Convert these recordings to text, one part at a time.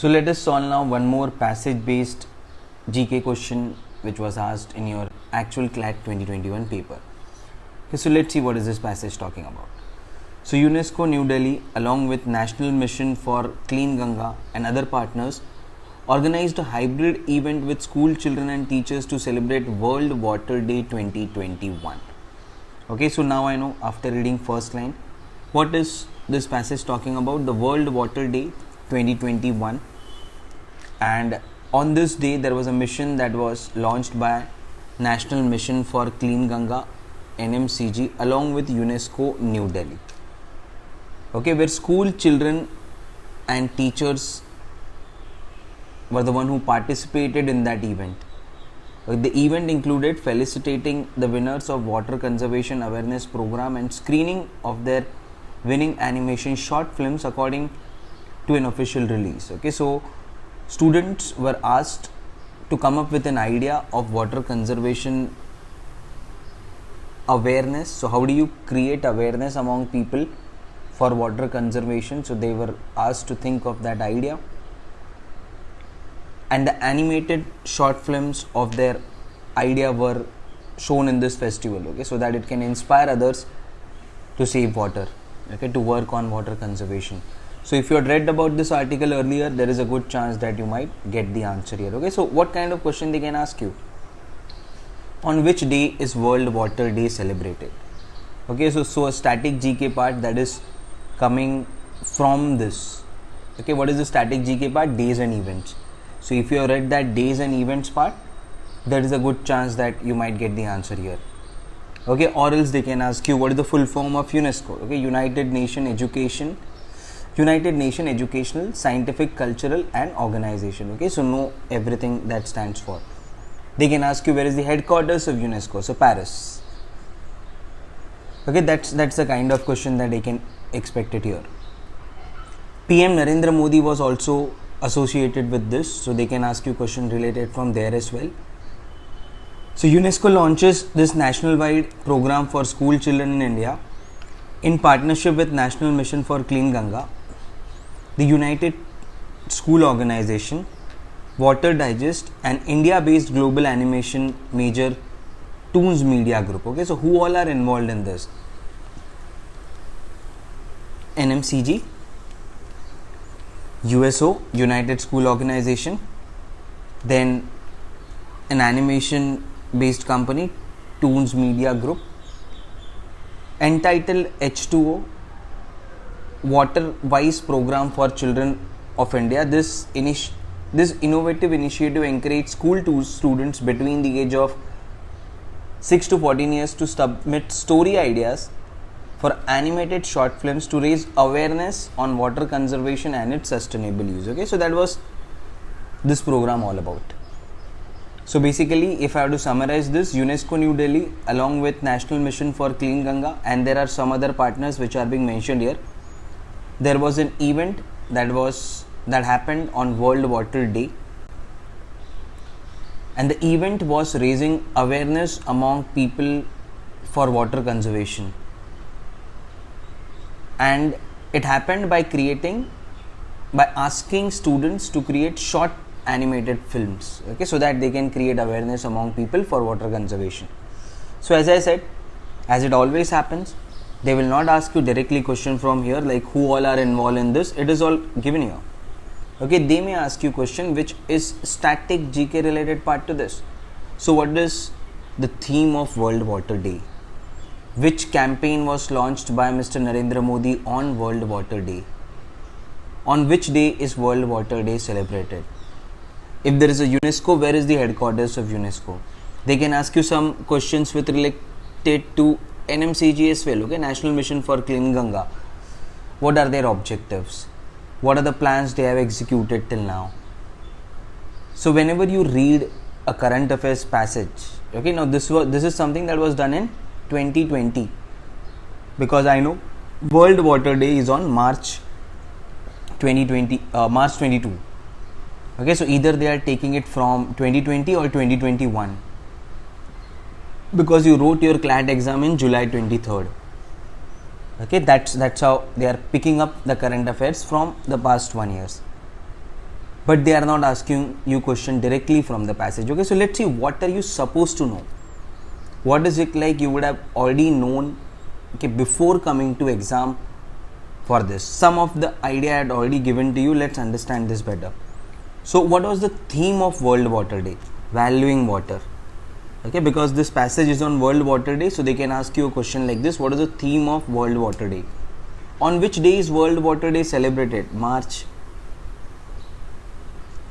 So let us solve now one more passage based GK question which was asked in your actual CLAT 2021 paper. Okay, so let's see what is this passage talking about. So UNESCO New Delhi along with National Mission for Clean Ganga and other partners organized a hybrid event with school children and teachers to celebrate World Water Day 2021. Okay, so now I know after reading first line what is this passage talking about. The World Water Day 2021, and on this day there was a mission that was launched by National Mission for Clean Ganga NMCG along with UNESCO New Delhi. Okay, where school children and teachers were the one who participated in that event. The event included felicitating the winners of Water Conservation Awareness Program and screening of their winning animation short films according to an official release. Okay, so students were asked to come up with an idea of water conservation awareness. So how do you create awareness among people for water conservation? So they were asked to think of that idea, and the animated short films of their idea were shown in this festival, okay, so that it can inspire others to save water, okay, to work on water conservation. So if you had read about this article earlier, there is a good chance that you might get the answer here. Okay, so what kind of question they can ask you? On which day is World Water Day celebrated? Okay, so a static GK part that is coming from this. Okay, what is the static GK part? Days and events. So if you have read that days and events part, there is a good chance that you might get the answer here. Okay, or else they can ask you what is the full form of UNESCO? Okay, United Nation Educational, Scientific, Cultural and Organization. Okay, so know everything that stands for. They can ask you where is the headquarters of UNESCO? So Paris. Okay, that's the kind of question that they can expect it here. PM Narendra Modi was also associated with this, so they can ask you question related from there as well. So UNESCO launches this national-wide program for school children in India in partnership with National Mission for Clean Ganga, the United School Organization, Water Digest and India-based global animation major Toons Media Group. Okay, so who all are involved in this? NMCG, USO, United School Organization, then an animation based company, Toons Media Group, entitled H2O, Water Wise Program for Children of India. This innovative initiative encouraged school students between the age of 6 to 14 years to submit story ideas for animated short films to raise awareness on water conservation and its sustainable use. Okay, so that was this program all about. So basically, if I have to summarize this, UNESCO New Delhi along with National Mission for Clean Ganga, and there are some other partners which are being mentioned here, there was an event that happened on World Water Day, and the event was raising awareness among people for water conservation, and it happened by asking students to create short animated films, okay, so that they can create awareness among people for water conservation. So as I said, as it always happens, they will not ask you directly question from here like who all are involved in this. It is all given here. Okay, they may ask you question which is static GK related part to this. So what is the theme of World Water Day? Which campaign was launched by Mr. Narendra Modi on World Water Day? On which day is World Water Day celebrated? If there is a UNESCO, where is the headquarters of UNESCO? They can ask you some questions with related to NMCG as well, okay, National Mission for Clean Ganga. What are their objectives? What are the plans they have executed till now? So whenever you read a current affairs passage, okay, now this is something that was done in 2020, because I know World Water Day is on March 22. Okay, so either they are taking it from 2020 or 2021, because you wrote your CLAT exam in July 23rd. Okay, that's how they are picking up the current affairs from the past 1 year. but they are not asking you question directly from the passage. Okay, so let's see what are you supposed to know. What is it like you would have already known, okay, before coming to exam for this. Some of the idea I had already given to you. Let's understand this better. So what was the theme of World Water Day? Valuing water. Okay, because this passage is on World Water Day, so they can ask you a question like this. What is the theme of World Water Day? On which day is World Water Day celebrated? March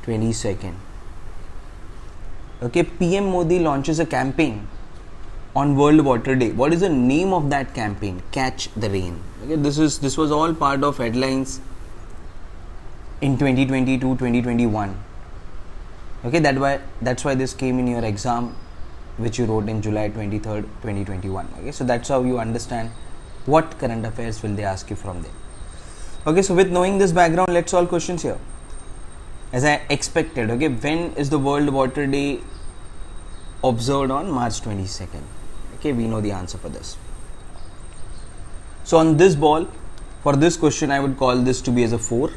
22nd. Okay, PM Modi launches a campaign on World Water Day. What is the name of that campaign? Catch the Rain. Okay, this was all part of headlines in 2022-2021. Okay, that's why this came in your exam, which you wrote in July 23rd, 2021. Okay, so that's how you understand what current affairs will they ask you from there. Okay, so with knowing this background, let's solve questions here. As I expected, okay, when is the World Water Day observed? On March 22nd. Okay, we know the answer for this. So on this ball, for this question, I would call this to be as a 4.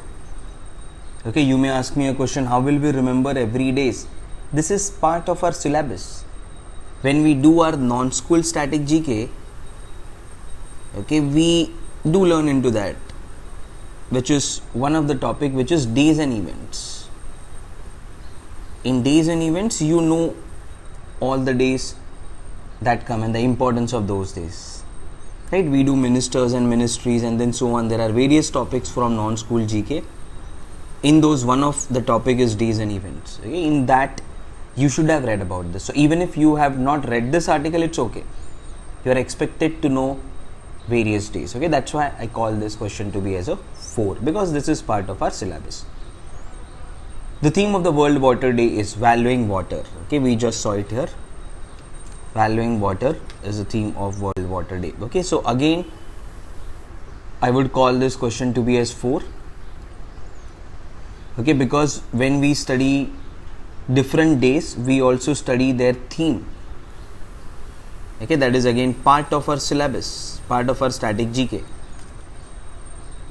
Okay, you may ask me a question, how will we remember every days? This is part of our syllabus. When we do our non-school static GK, okay, we do learn into that, which is one of the topic, which is days and events. In days and events, you know all the days that come and the importance of those days, right? We do ministers and ministries and then so on. There are various topics from non-school GK. In those, one of the topic is days and events. Okay? In that, you should have read about this. So even if you have not read this article, it's okay. You are expected to know various days. Okay, that's why I call this question to be as a 4, because this is part of our syllabus. The theme of the World Water Day is valuing water. Okay, we just saw it here. Valuing water is the theme of World Water Day. Okay, so again, I would call this question to be as 4. Okay, because when we study different days, we also study their theme. Okay, that is again part of our syllabus, part of our static GK.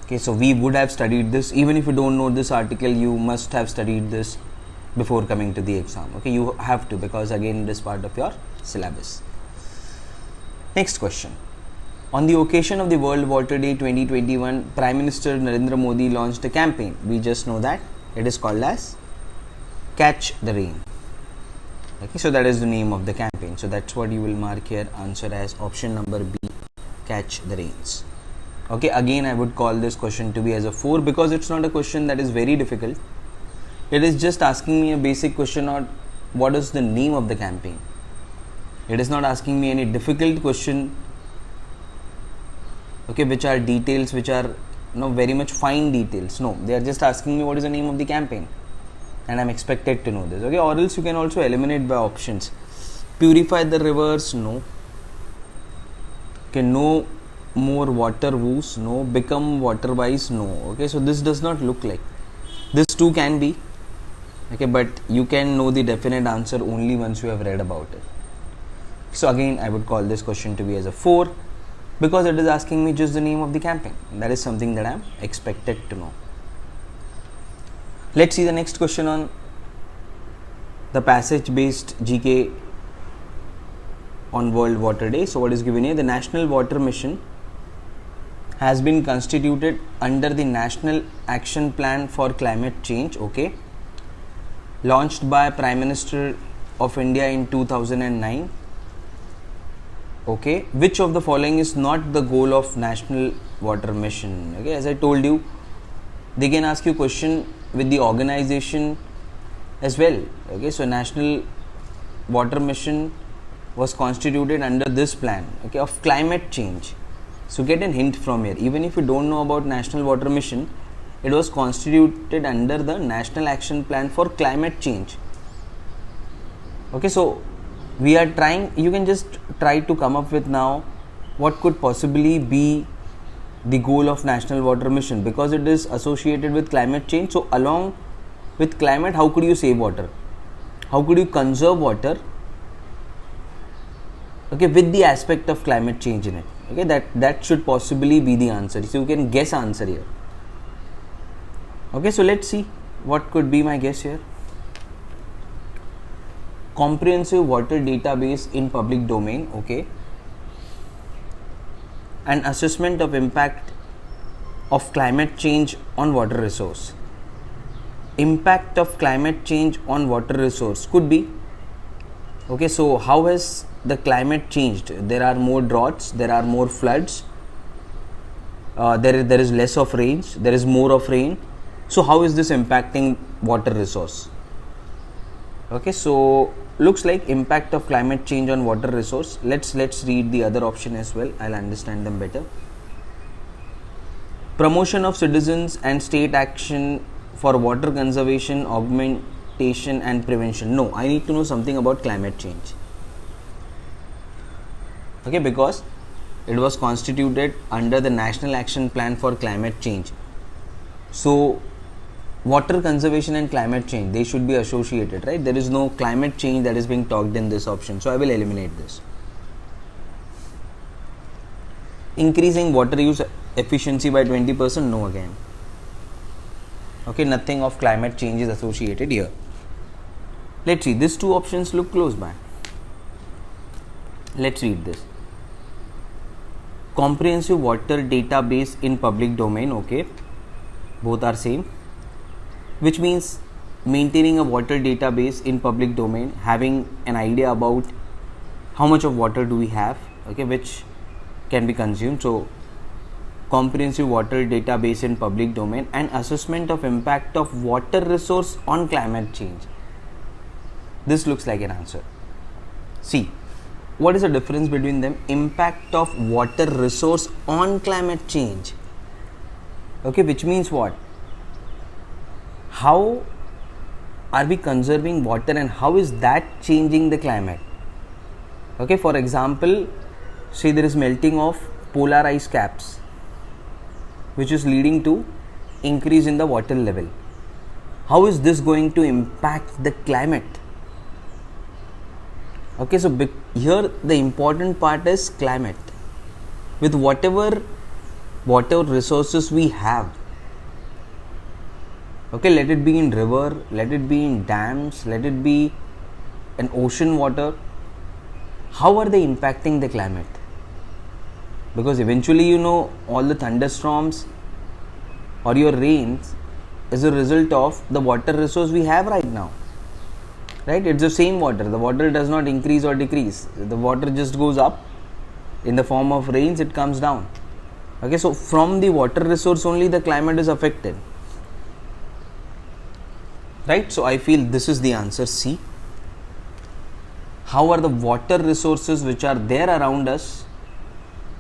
Okay, so we would have studied this. Even if you don't know this article, you must have studied this before coming to the exam. Okay, you have to, because again it is part of your syllabus. Next question. On the occasion of the World Water Day 2021, Prime Minister Narendra Modi launched a campaign. We just know that it is called as Catch the Rain. Okay, so that is the name of the campaign. So that's what you will mark here. Answer as option number B, Catch the Rains. Okay, again I would call this question to be as a 4, because it's not a question that is very difficult. It is just asking me a basic question on what is the name of the campaign. It is not asking me any difficult question, okay, which are details, which are very much fine details. No, they are just asking me what is the name of the campaign, and I'm expected to know this. Okay, or else you can also eliminate by options. Purify the rivers, no. Okay, no more water woos, no. Become water wise, no. Okay, so this does not look like. This too can be. Okay, but you can know the definite answer only once you have read about it. So again, I would call this question to be as a 4, because it is asking me just the name of the campaign. That is something that I am expected to know. Let's see the next question on the passage based GK on World Water Day. So what is given here? The National Water Mission has been constituted under the National Action Plan for Climate Change, okay, launched by Prime Minister of India in 2009. Okay, which of the following is not the goal of National Water Mission? Okay, as I told you, they can ask you question with the organization as well. Okay, so National Water Mission was constituted under this plan, okay, of climate change. So get a hint from here. Even if you don't know about National Water Mission, it was constituted under the National Action Plan for Climate Change. Okay, so we are trying, you can just try to come up with now what could possibly be the goal of National Water Mission, because it is associated with climate change. So along with climate, how could you save water? How could you conserve water? Okay, with the aspect of climate change in it. Okay, that should possibly be the answer. So you can guess answer here. Okay, so let's see what could be my guess here? Comprehensive water database in public domain, okay. An assessment of impact of climate change on water resource. Impact of climate change on water resource could be, okay, so how has the climate changed? There are more droughts, there are more floods, there is less of rains, there is more of rain. So how is this impacting water resource? Okay, so looks like impact of climate change on water resource. Let's read the other option as well. I'll understand them better. Promotion of citizens and state action for water conservation, augmentation and prevention. No, I need to know something about climate change. Okay, because it was constituted under the National Action Plan for Climate Change. So water conservation and climate change, they should be associated, right? There is no climate change that is being talked in this option, so I will eliminate this. Increasing water use efficiency by 20%, no again. Okay, nothing of climate change is associated here. Let's see, these two options look close by. Let's read this. Comprehensive water database in public domain, okay, both are same, which means maintaining a water database in public domain, having an idea about how much of water do we have, okay, which can be consumed. So comprehensive water database in public domain and assessment of impact of water resource on climate change. This looks like an answer. See, what is the difference between them? Impact of water resource on climate change, okay, which means what? How are we conserving water and how is that changing the climate? Okay, for example, say there is melting of polar ice caps, which is leading to increase in the water level. How is this going to impact the climate? Okay, so here the important part is climate. With whatever water resources we have, okay, let it be in river, let it be in dams, let it be an ocean water, how are they impacting the climate? Because eventually, you know, all the thunderstorms or your rains is a result of the water resource we have right now, right? It's the same water. The water does not increase or decrease. The water just goes up in the form of rains, it comes down. Okay, so from the water resource only the climate is affected, right? So I feel this is the answer, C. How are the water resources which are there around us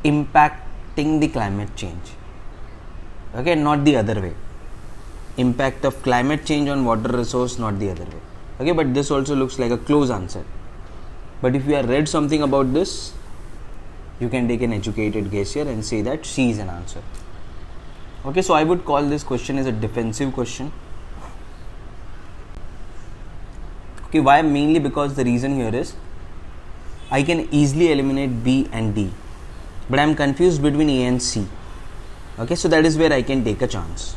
impacting the climate change? Okay, not the other way. Impact of climate change on water resource, not the other way. Okay, but this also looks like a close answer. But if you have read something about this, you can take an educated guess here and say that C is an answer. Okay, so I would call this question as a defensive question. Okay, why? Mainly because the reason here is I can easily eliminate B and D, but I am confused between A and C. Okay, so that is where I can take a chance.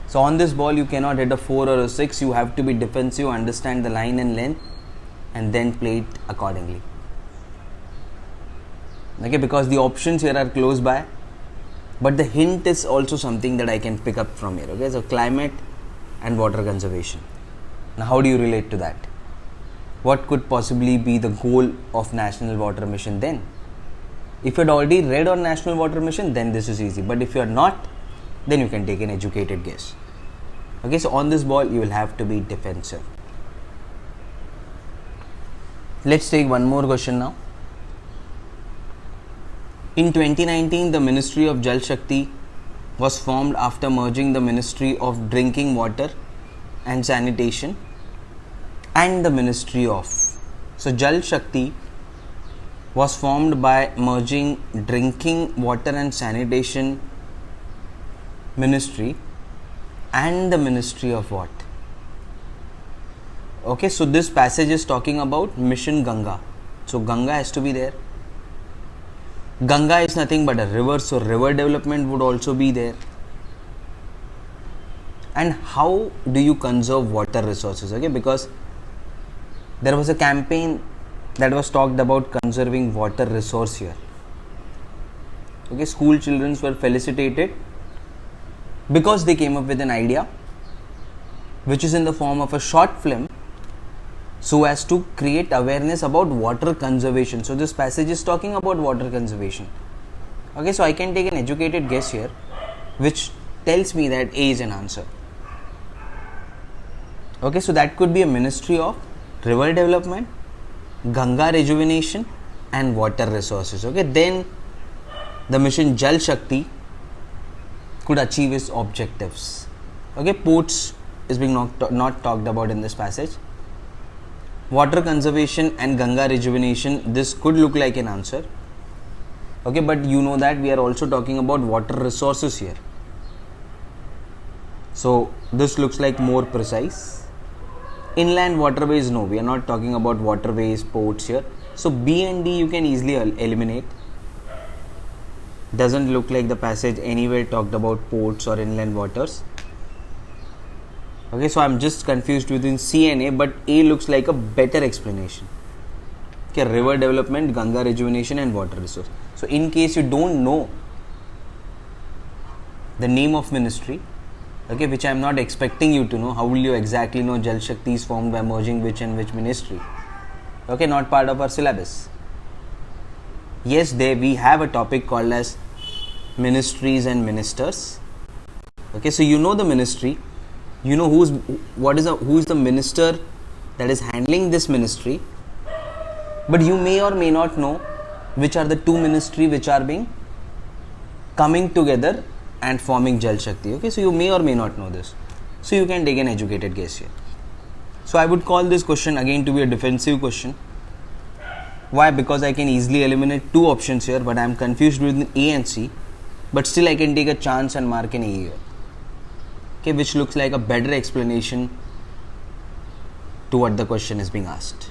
So on this ball you cannot hit a 4 or a 6, you have to be defensive, understand the line and length and then play it accordingly. Okay, because the options here are close by, but the hint is also something that I can pick up from here. Okay, so climate and water conservation. Now how do you relate to that? What could possibly be the goal of National Water Mission then? If you had already read on National Water Mission, then this is easy. But if you are not, then you can take an educated guess. Okay, so on this ball, you will have to be defensive. Let's take one more question now. In 2019, the Ministry of Jal Shakti was formed after merging the Ministry of Drinking Water and Sanitation and the Ministry of. So Jal Shakti was formed by merging Drinking Water and Sanitation Ministry and the Ministry of what? Okay, so this passage is talking about Mission Ganga. So Ganga has to be there. Ganga is nothing but a river, so river development would also be there. and how do you conserve water resources. Okay, because there was a campaign that was talked about conserving water resource here. Okay, school children were felicitated because they came up with an idea which is in the form of a short film so as to create awareness about water conservation. So this passage is talking about water conservation. Okay, so I can take an educated guess here which tells me that A is an answer. Okay, so that could be a Ministry of River Development, Ganga Rejuvenation and Water Resources. Okay, then the mission Jal Shakti could achieve its objectives. Okay, ports is being not talked about in this passage. Water conservation and Ganga Rejuvenation, this could look like an answer. Okay, but you know that we are also talking about water resources here. So this looks like more precise. Inland waterways, no, we are not talking about waterways, ports here. So B and D you can easily eliminate. Doesn't look like the passage anywhere talked about ports or inland waters. Okay, so I'm just confused between C and A, but A looks like a better explanation. Okay, river development, Ganga rejuvenation and water resource. So in case you don't know the name of ministry, okay, which I'm not expecting you to know, how will you exactly know Jal Shakti is formed by merging which and which ministry? Okay, not part of our syllabus. Yes, there we have a topic called as ministries and ministers. Okay, so you know the ministry, you know who is the minister that is handling this ministry, but you may or may not know which are the two ministry which are being coming together and forming Jal Shakti. Okay, so you may or may not know this, so you can take an educated guess here. So I would call this question again to be a defensive question. Why? Because I can easily eliminate two options here, but I am confused between A and C, but still I can take a chance and mark an A here. Okay, which looks like a better explanation to what the question is being asked.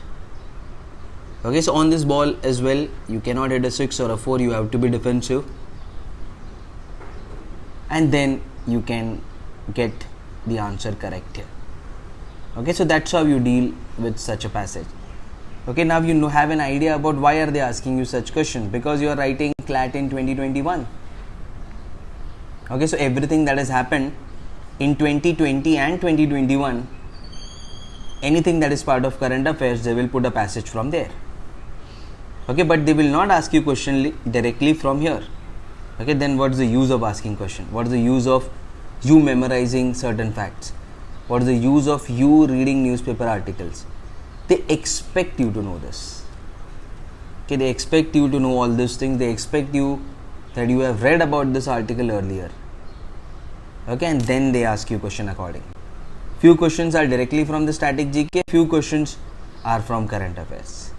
Okay, so on this ball as well, you cannot hit a 6 or a 4, you have to be defensive, and then you can get the answer correct here. Okay, so that's how you deal with such a passage. Okay, now you have an idea about why are they asking you such questions, because you are writing CLAT in 2021. Okay, so everything that has happened in 2020 and 2021, anything that is part of current affairs, they will put a passage from there. Okay, but they will not ask you question directly from here. Okay, then what is the use of asking question? What is the use of you memorizing certain facts? What is the use of you reading newspaper articles? They expect you to know this. Okay, they expect you to know all these things. They expect you that you have read about this article earlier. Okay, and then they ask you question accordingly. Few questions are directly from the static GK, few questions are from current affairs.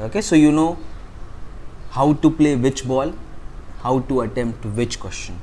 Okay, so you know how to play which ball, how to attempt which question.